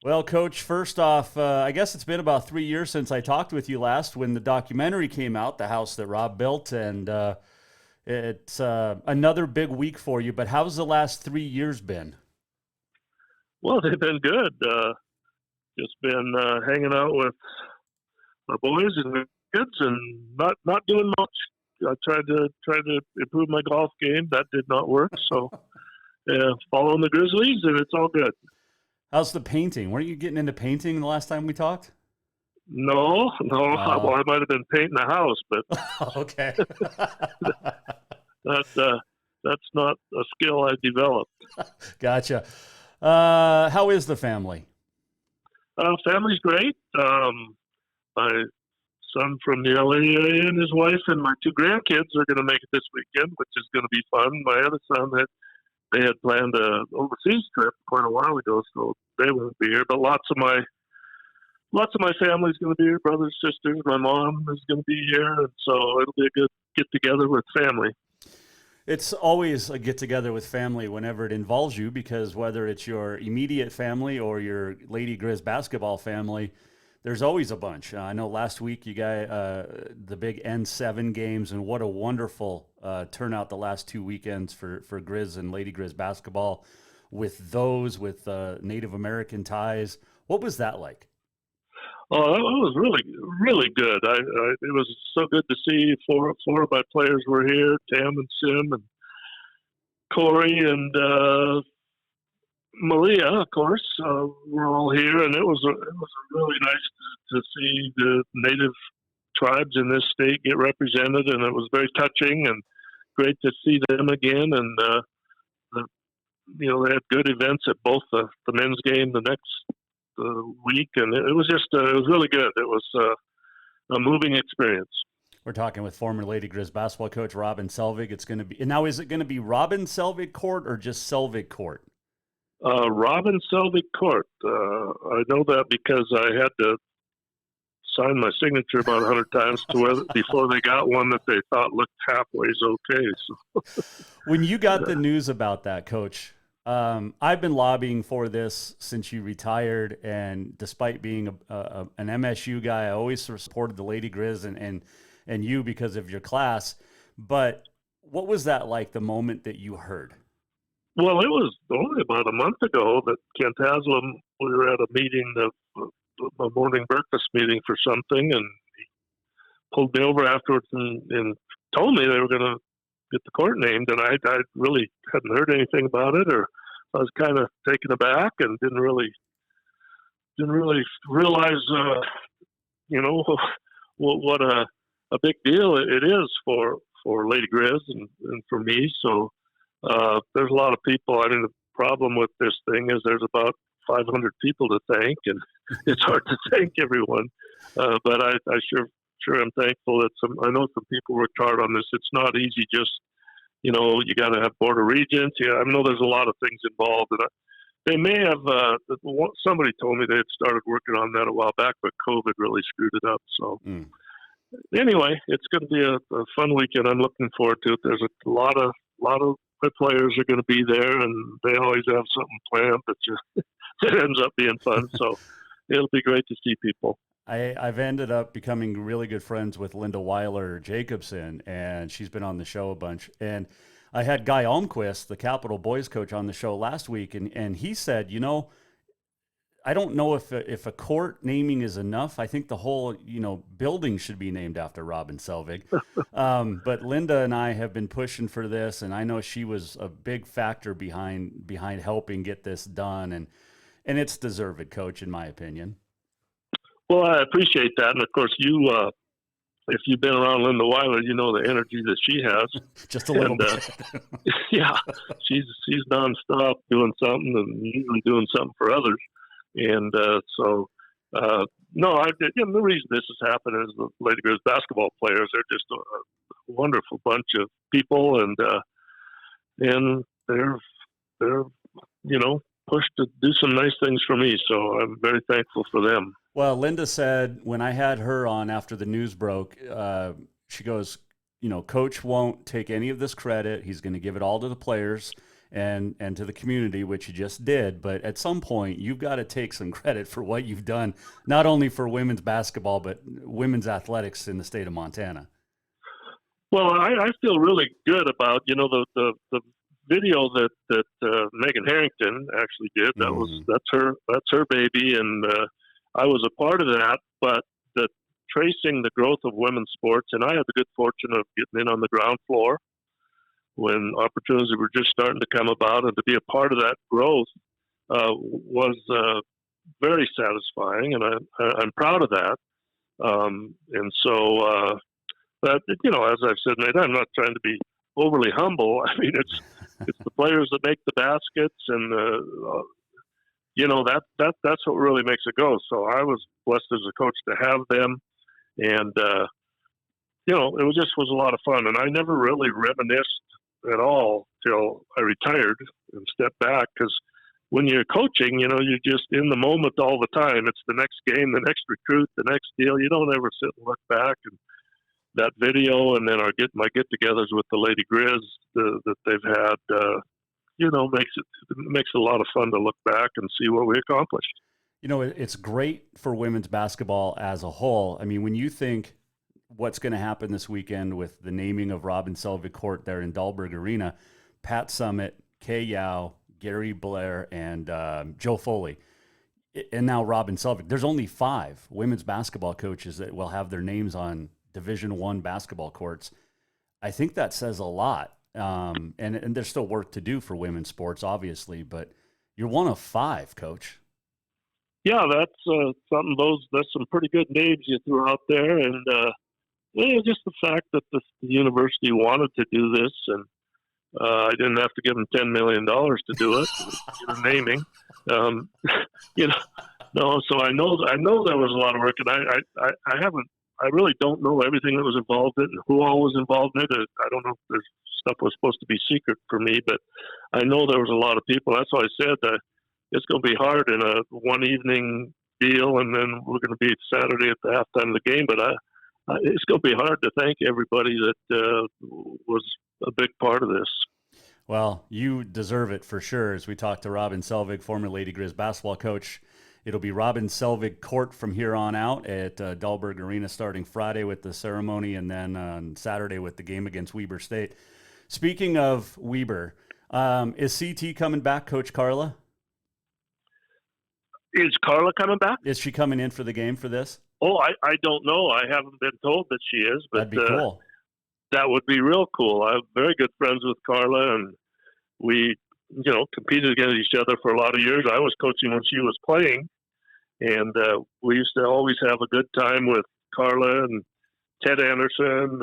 Well, Coach, first off, I guess it's been about 3 years since I talked with you last when the documentary came out, The House That Rob Built, and it's another big week for you. But how's the last 3 years been? Well, they've been good. Just been hanging out with my boys and the kids, and not doing much. I tried to improve my golf game. That did not work. So, following the Grizzlies, and it's all good. How's the painting? Weren't you getting into painting the last time we talked? No, no. Well, I might have been painting the house, but Okay. that's not a skill I developed. Gotcha. How is the family? Family's great. My son from the LA area and his wife and my two grandkids are going to make it this weekend, which is going to be fun. My other son they had planned a overseas trip quite a while ago, so they won't be here. But lots of my family's going to be here. Brothers, sisters, my mom is going to be here, and so it'll be a good get together with family. It's always a get together with family whenever it involves you, because whether it's your immediate family or your Lady Griz basketball family, there's always a bunch. I know last week you got the big N7 games, and what a wonderful turnout the last 2 weekends for Griz and Lady Griz basketball with Native American ties. What was that like? Oh, that was really, really good. It was so good to see four of my players were here, Tam and Sim and Corey and Malia, of course, were all here, and it was really nice to see the native tribes in this state get represented, and it was very touching and great to see them again. And they had good events at both the men's game the next week, and it was really good. It was a moving experience. We're talking with former Lady Griz basketball coach Robin Selvig. It's going to be now. Is it going to be Robin Selvig Court or just Selvig Court? Robin Selvig Court. I know that because I had to sign my signature about 100 times before they got one that they thought looked halfway okay. So. When you got the news about that, Coach, I've been lobbying for this since you retired, and despite being an MSU guy, I always supported the Lady Griz and you because of your class. But what was that like the moment that you heard? Well, it was only about a month ago that Kent Haslam, we were at a meeting, a morning breakfast meeting for something, and he pulled me over afterwards and told me they were going to get the court named, and I really hadn't heard anything about it, or I was kind of taken aback and didn't really realize, what a big deal it is for Lady Griz and for me. So there's a lot of people. I mean, the problem with this thing is there's about 500 people to thank, and it's hard to thank everyone. But I sure am thankful that I know some people worked hard on this. It's not easy. Just you got to have board of regents. Yeah, I know there's a lot of things involved, and they may have. Somebody told me they had started working on that a while back, but COVID really screwed it up. So. Anyway, it's going to be a fun weekend. I'm looking forward to it. There's a lot of good players are going to be there, and they always have something planned that just it ends up being fun. So it'll be great to see people. I've ended up becoming really good friends with Linda Weiler Jacobson, and she's been on the show a bunch. And I had Guy Almquist, the Capital boys coach, on the show last week, and he said, I don't know if a court naming is enough. I think the whole, building should be named after Robin Selvig. But Linda and I have been pushing for this, and I know she was a big factor behind helping get this done, and it's deserved, Coach, in my opinion. Well, I appreciate that, and of course, if you've been around Linda Weiler, you know the energy that she has. Just a little bit. Yeah, she's nonstop doing something and usually doing something for others. And the reason this has happened is the Lady Griz basketball players are just a wonderful bunch of people, and they're pushed to do some nice things for me. So I'm very thankful for them. Well, Linda said when I had her on after the news broke, she goes, Coach won't take any of this credit. He's going to give it all to the players. and to the community, which you just did. But at some point, you've got to take some credit for what you've done, not only for women's basketball, but women's athletics in the state of Montana. Well, I feel really good about, the video that Megan Harrington actually did. That's her baby, and I was a part of that. But the tracing the growth of women's sports, and I had the good fortune of getting in on the ground floor when opportunities were just starting to come about, and to be a part of that growth was very satisfying, and I'm proud of that. And so, but as I've said, Nate, I'm not trying to be overly humble. I mean, it's the players that make the baskets, and that's what really makes it go. So I was blessed as a coach to have them, and it was a lot of fun. And I never really reminisced at all till I retired and stepped back, because when you're coaching, you're just in the moment all the time. It's the next game, the next recruit, the next deal. You don't ever sit and look back. And that video, and then my get-togethers with the Lady Griz that they've had, makes it a lot of fun to look back and see what we accomplished. It's great for women's basketball as a whole. I mean, when you think what's going to happen this weekend with the naming of Robin Selvig Court there in Dahlberg Arena, Pat Summitt, Kay Yao, Gary Blair, and Joe Foley, and now Robin Selvig. There's only 5 women's basketball coaches that will have their names on Division I basketball courts. I think that says a lot. And there's still work to do for women's sports, obviously, but you're one of 5, Coach. Yeah, that's something. That's some pretty good names you threw out there, and just the fact that the university wanted to do this, and I didn't have to give them $10 million to do it. Naming, no. So I know there was a lot of work, and I really don't know everything that was involved in it and who all was involved in it. I don't know if there's stuff was supposed to be secret for me, but I know there was a lot of people. That's why I said that it's going to be hard in a one evening deal, and then we're going to be Saturday at the halftime of the game. But it's going to be hard to thank everybody that was a big part of this. Well, you deserve it for sure. As we talk to Robin Selvig, former Lady Griz basketball coach, it'll be Robin Selvig Court from here on out at Dahlberg Arena starting Friday with the ceremony, and then on Saturday with the game against Weber State. Speaking of Weber, is CT coming back, Coach Carla? Is Carla coming back? Is she coming in for the game for this? Oh, I don't know. I haven't been told that she is, but that'd be cool. That would be real cool. I'm very good friends with Carla, and we, competed against each other for a lot of years. I was coaching when she was playing, and we used to always have a good time with Carla and Ted Anderson,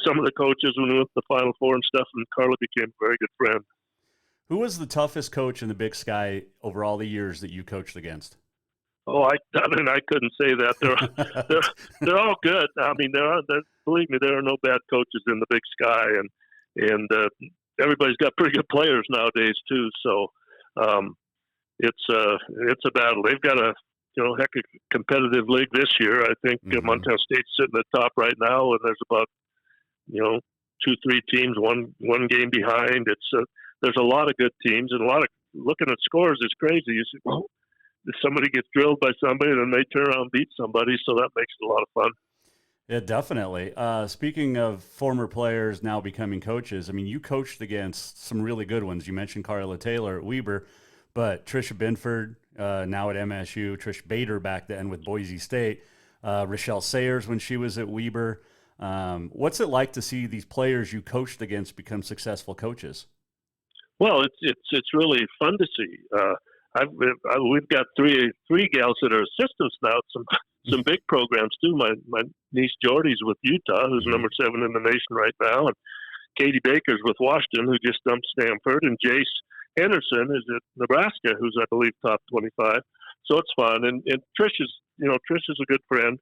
some of the coaches when we went to the Final Four and stuff, and Carla became a very good friend. Who was the toughest coach in the Big Sky over all the years that you coached against? Oh, I couldn't say that. They're all good. I mean, believe me, there are no bad coaches in the Big Sky, and everybody's got pretty good players nowadays too. So it's a battle. They've got a heck of a competitive league this year. I think Montana State's sitting at the top right now, and there's about 2-3 teams, one game behind. There's a lot of good teams, and a lot of looking at scores is crazy. You see, well, if somebody gets drilled by somebody, then they turn around and beat somebody, so that makes it a lot of fun. Yeah, definitely. Speaking of former players now becoming coaches, I mean, you coached against some really good ones. You mentioned Carla Taylor at Weber, but Tricia Binford, now at MSU, Trish Bader back then with Boise State, Rochelle Sayers when she was at Weber. What's it like to see these players you coached against become successful coaches? Well, it's really fun to see. We've got three gals that are assistants now at some big programs too. My niece Jordy's with Utah, who's number 7 in the nation right now, and Katie Baker's with Washington, who just dumped Stanford, and Jace Henderson is at Nebraska, who's I believe top 25. So it's fun, and Trish is a good friend.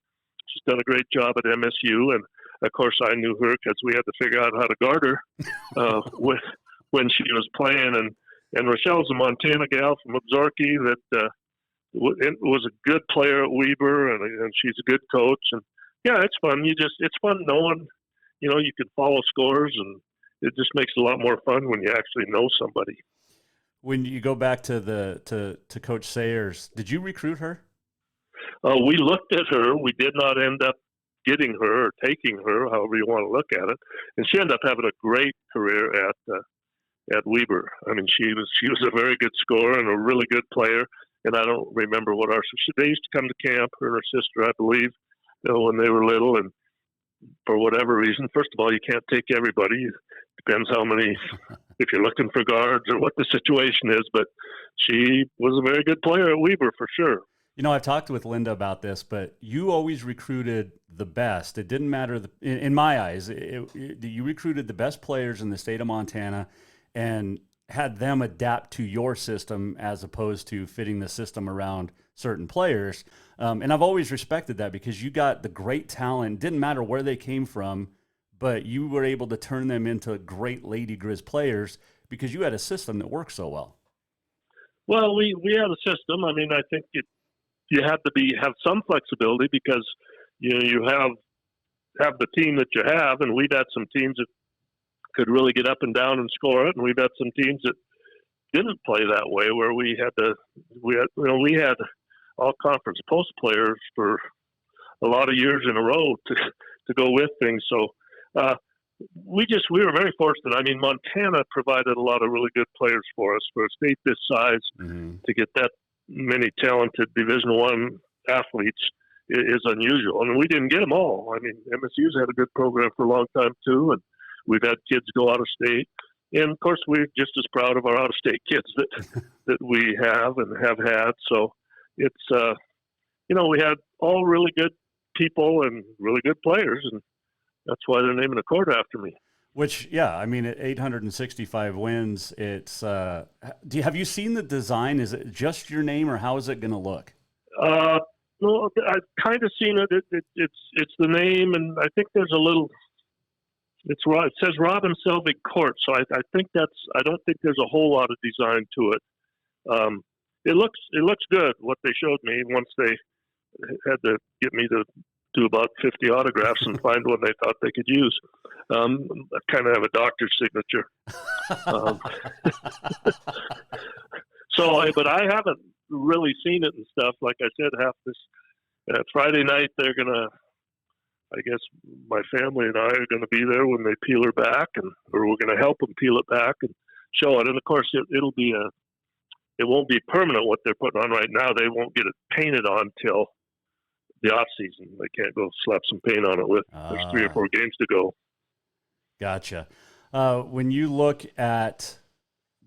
She's done a great job at MSU, and of course I knew her because we had to figure out how to guard her when she was playing, and Rochelle's a Montana gal from Absarki that was a good player at Weber, and she's a good coach. And yeah, it's fun. It's fun knowing, you can follow scores, and it just makes it a lot more fun when you actually know somebody. When you go back to to Coach Sayers, did you recruit her? We looked at her. We did not end up getting her or taking her, however you want to look at it. And she ended up having a great career at Weber. I mean, she was a very good scorer and a really good player. And I don't remember what they used to come to camp, her and her sister, I believe, when they were little. And for whatever reason, first of all, you can't take everybody. Depends how many, if you're looking for guards or what the situation is. But she was a very good player at Weber for sure. You know, I've talked with Linda about this, but you always recruited the best. It didn't matter, in my eyes, you recruited the best players in the state of Montana and had them adapt to your system as opposed to fitting the system around certain players. And I've always respected that because you got the great talent. Didn't matter where they came from, but you were able to turn them into great Lady Griz players because you had a system that worked so well. Well, we had a system. I mean, I think you have to have some flexibility because you have the team that you have, and we've had some teams that could really get up and down and score it, and we've had some teams that didn't play that way, where we had all conference post players for a lot of years in a row to go with things. So we were very fortunate. I mean, Montana provided a lot of really good players for us for a state this size. Mm-hmm. To get that many talented Division I athletes is unusual, and we didn't get them all. I mean, MSU's had a good program for a long time too, and we've had kids go out of state, and of course we're just as proud of our out of state kids that we have and have had. So it's we had all really good people and really good players, and that's why they're naming a court after me. Which, yeah, I mean, at 865 wins, it's. Have you seen the design? Is it just your name, or how is it going to look? No, I've kind of seen it. It's the name, and I think there's a little. It says Robin Selvig Court, so I think I don't think there's a whole lot of design to it. It looks good. What they showed me once they had to get me to do about 50 autographs and find one they thought they could use. I kind of have a doctor's signature. But I haven't really seen it and stuff. Like I said, Friday night they're gonna. I guess my family and I are going to be there when they peel her back, or we're going to help them peel it back and show it. And of course, it won't be permanent what they're putting on right now. They won't get it painted on till the off season. They can't go slap some paint on it there's 3 or 4 games to go. Gotcha. When you look at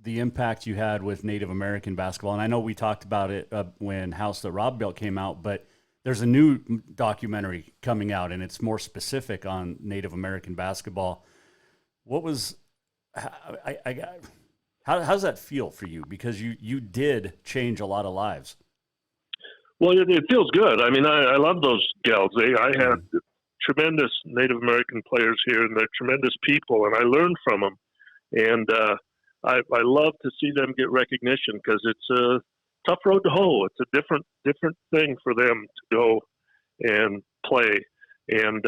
the impact you had with Native American basketball, and I know we talked about it when House That Rob Built came out, but there's a new documentary coming out, and it's more specific on Native American basketball. What was how does that feel for you? Because you did change a lot of lives. Well, it feels good. I mean, I love those gals. I had tremendous Native American players here, and they're tremendous people, and I learned from them. And I love to see them get recognition because it's a tough road to hoe. It's a different thing for them to go and play. And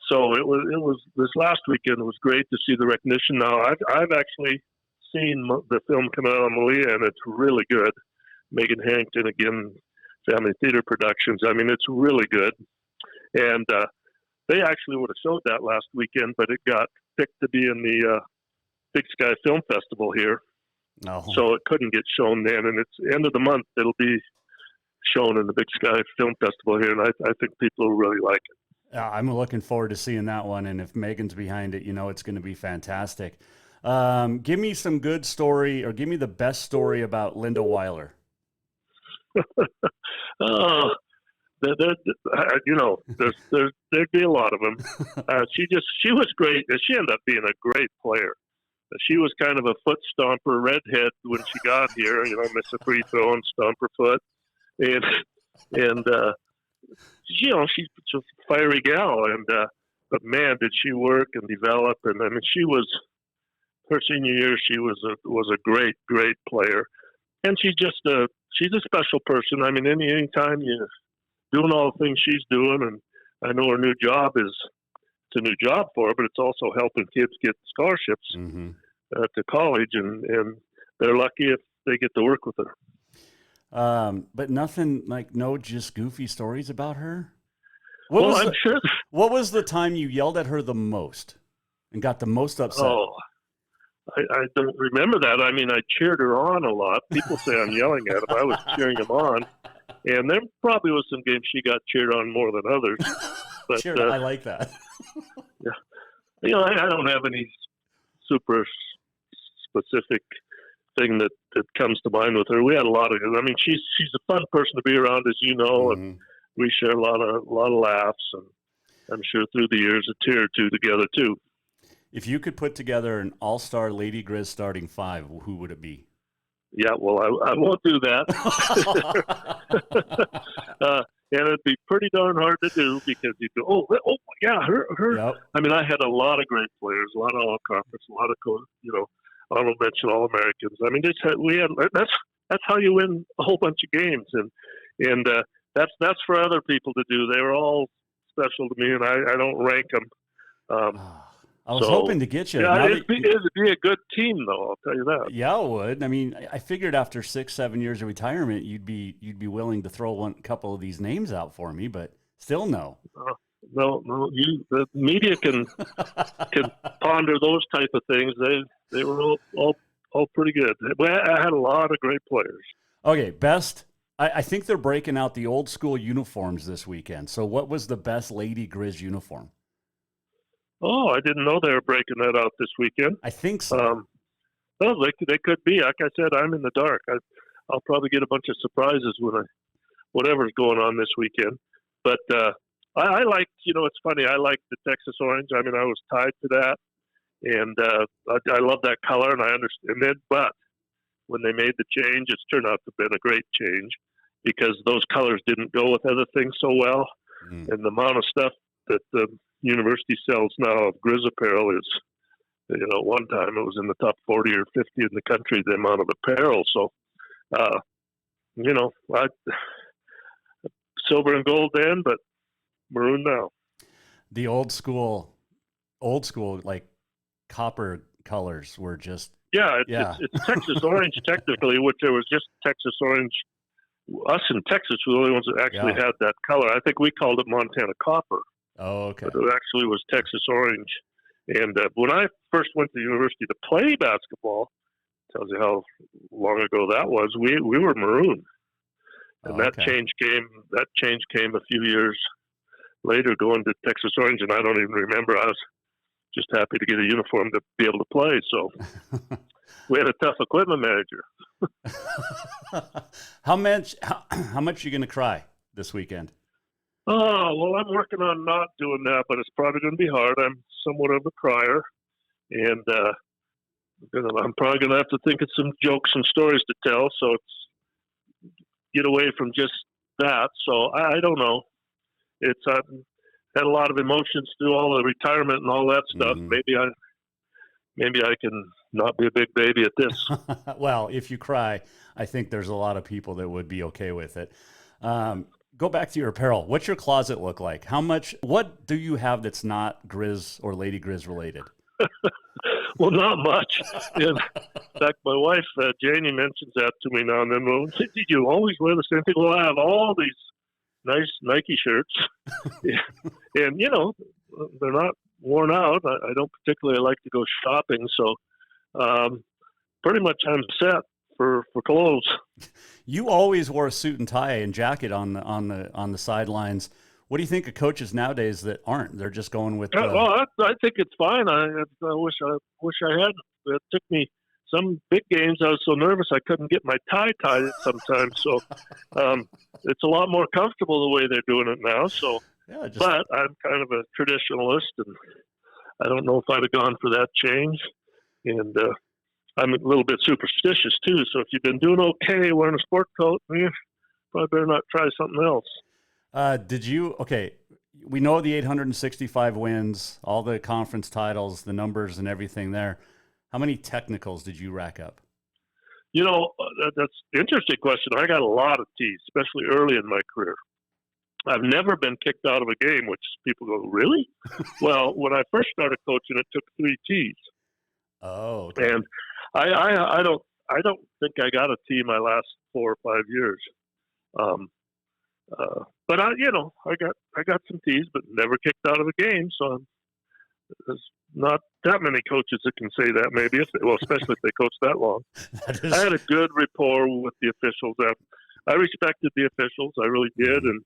so it was this last weekend. It was great to see the recognition. Now I've actually seen the film come out on Malia, and it's really good. Megan Hankton, again, Family Theater Productions. I mean, it's really good. And they actually would have showed that last weekend, but it got picked to be in the Big Sky Film Festival here. No. So it couldn't get shown then, and it's end of the month. It'll be shown in the Big Sky Film Festival here, and I think people will really like it. I'm looking forward to seeing that one, and if Megan's behind it, it's going to be fantastic. Give me some good story, or give me the best story about Linda Weiler. There'd be a lot of them. She was great. She ended up being a great player. She was kind of a foot stomper, redhead when she got here. Miss a free throw and stomp her foot, and she's a fiery gal. And but man, did she work and develop. And I mean, her senior year, she was a great player. And she's a special person. I mean, anytime you're doing all the things she's doing, and I know her new job it's a new job for her, but it's also helping kids get scholarships to college, and they're lucky they get to work with her. But nothing like no just goofy stories about her. I'm sure. What was the time you yelled at her the most and got the most upset? Oh, I don't remember that. I mean, I cheered her on a lot. People say I'm yelling at them. I was cheering them on. And there probably was some games she got cheered on more than others. But I like that. Yeah. I don't have any super specific thing that comes to mind with her. We had a lot of. I mean, she's a fun person to be around, as you know, and we share a lot of laughs, and I'm sure through the years a tear or two together too. If you could put together an all-star Lady Griz starting five, who would it be? Yeah, well, I won't do that. And it'd be pretty darn hard to do because you go, yeah, her. Yep. I mean, I had a lot of great players, a lot of all-conference, a lot of honorable mention All-Americans. I mean, that's how you win a whole bunch of games, and that's for other people to do. They were all special to me, and I don't rank them. I was hoping to get you. Yeah, it'd be a good team, though. I'll tell you that. Yeah, it would. I mean, I figured after 6-7 years of retirement, you'd be willing to throw a couple of these names out for me, but still no. No. The media can ponder those type of things. They were all pretty good. I had a lot of great players. Okay, best. I think they're breaking out the old school uniforms this weekend. So, what was the best Lady Griz uniform? Oh, I didn't know they were breaking that out this weekend. I think so. Well, they could be. Like I said, I'm in the dark. I'll probably get a bunch of surprises whatever's going on this weekend. But I like, it's funny. I like the Texas orange. I mean, I was tied to that, and I love that color, and I understand. But when they made the change, it's turned out to have been a great change because those colors didn't go with other things so well, and the amount of stuff that the university sells now of Griz apparel is, one time it was in the top 40 or 50 in the country, the amount of apparel. So, silver and gold then, but maroon now. The old school, like copper colors were just. It's Texas orange technically, which there was just Texas orange. Us in Texas were the only ones that actually had that color. I think we called it Montana copper. Oh, okay. But it actually was Texas orange. And when I first went to the university to play basketball, tells you how long ago that was. We were maroon, and that change came a few years later, going to Texas orange. And I don't even remember. I was just happy to get a uniform to be able to play. So we had a tough equipment manager. How much are you going to cry this weekend? Oh, well, I'm working on not doing that, but it's probably going to be hard. I'm somewhat of a crier, and I'm probably going to have to think of some jokes and stories to tell, so it's get away from just that. So I don't know. I've had a lot of emotions through all the retirement and all that stuff. Mm-hmm. Maybe I can not be a big baby at this. Well, if you cry, I think there's a lot of people that would be okay with it. Go back to your apparel. What's your closet look like? What do you have that's not Griz or Lady Griz related? Well, not much. In fact, my wife, Janie, mentions that to me now and then. Well, did you always wear the same thing? Well, I have all these nice Nike shirts. And, they're not worn out. I don't particularly like to go shopping. So pretty much I'm set for clothes. You always wore a suit and tie and jacket on the sidelines. What do you think of coaches nowadays that aren't? They're just going with. Well, I think it's fine. I wish I had. It took me some big games. I was so nervous I couldn't get my tie tied sometimes. So it's a lot more comfortable the way they're doing it now. So, but I'm kind of a traditionalist, and I don't know if I'd have gone for that change. And I'm a little bit superstitious too, so if you've been doing okay wearing a sport coat, you probably better not try something else. We know the 865 wins, all the conference titles, the numbers and everything there. How many technicals did you rack up? That's an interesting question. I got a lot of T's, especially early in my career. I've never been kicked out of a game, which people go, really? Well, when I first started coaching, it took 3 T's. Oh, okay. And I don't I don't think I got a tee my last 4 or 5 years. But I got some tees, but never kicked out of a game. So there's not that many coaches that can say that. Maybe especially if they coach that long. I had a good rapport with the officials. I respected the officials. I really did, and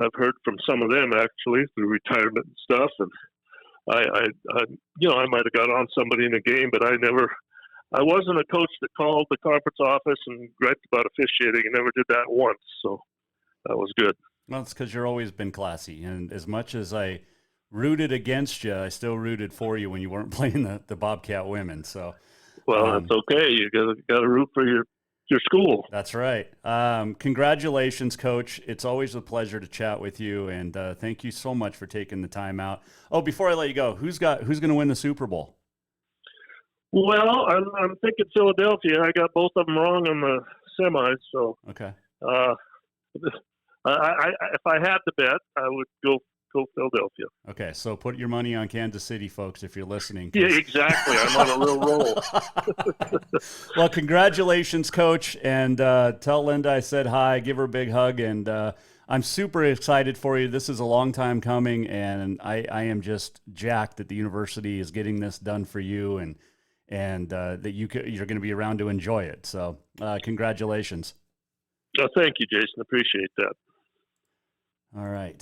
I've heard from some of them actually through retirement and stuff. And I might have got on somebody in a game, but I wasn't a coach that called the conference office and griped about officiating. I never did that once, so that was good. Well, it's because you've always been classy, and as much as I rooted against you, I still rooted for you when you weren't playing the Bobcat women. So, well, that's okay. You got to root for your school. That's right. Congratulations, Coach. It's always a pleasure to chat with you, and thank you so much for taking the time out. Oh, before I let you go, who's going to win the Super Bowl? Well, I'm thinking Philadelphia. I got both of them wrong on the semis, so okay. If I had to bet, I would go Philadelphia. Okay, so put your money on Kansas City, folks, if you're listening. Yeah, exactly. I'm on a real roll. Well, congratulations, Coach, and tell Linda I said hi, give her a big hug, and I'm super excited for you. This is a long time coming, and I am just jacked that the university is getting this done for you, and that you're going to be around to enjoy it. So congratulations. Thank you, Jason. Appreciate that. All right.